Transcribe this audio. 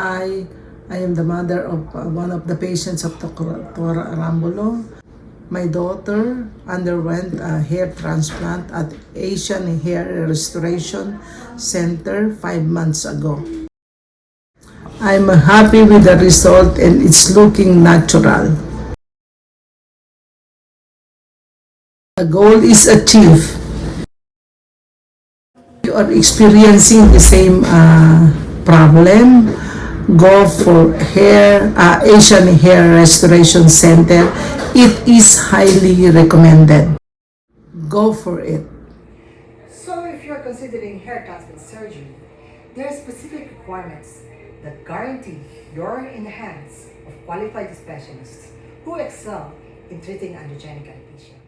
I am the mother of one of the patients of Dr. Arambulo. My daughter underwent a hair transplant at Asian Hair Restoration Center 5 months ago. I'm happy with the result and it's looking natural. The goal is achieved. You are experiencing the same problem, go for Asian Hair Restoration Center. It is highly recommended. Go for it. So if you're considering hair transplant surgery, there are specific requirements that guarantee you're in the hands of qualified specialists who excel in treating androgenic alopecia.